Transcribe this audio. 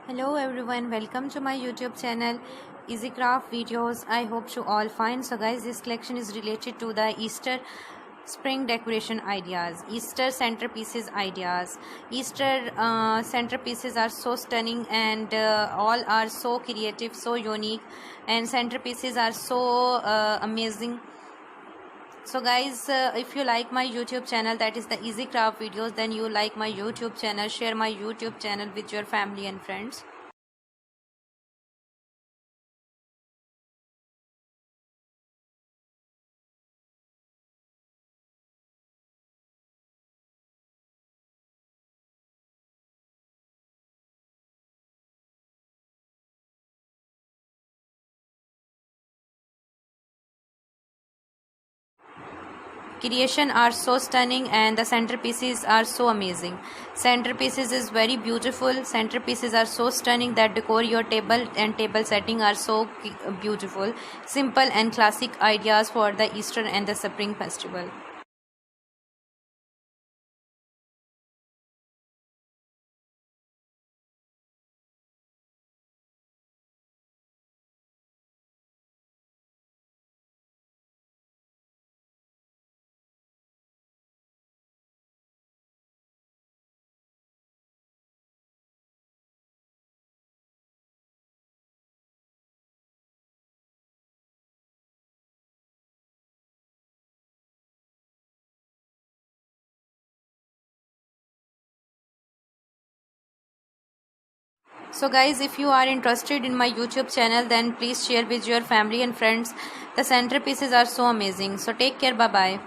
Hello everyone, welcome to my YouTube channel Easy Craft Videos. I hope you all fine. So guys, this collection is related to the Easter spring decoration ideas, Easter centerpieces ideas. Easter centerpieces are so stunning and all are so creative, so unique, and centerpieces are so amazing. So guys, if you like my YouTube channel, that is the Easy Craft Videos, then you like my YouTube channel, share my YouTube channel with your family and friends. Creation are so stunning and the centerpieces are so amazing. Centerpieces is very beautiful. Centerpieces are so stunning that decor your table and table setting are so beautiful. Simple and classic ideas for the Easter and the spring festival. So guys, if you are interested in my YouTube channel, then please share with your family and friends. The centerpieces are so amazing. So take care. Bye bye.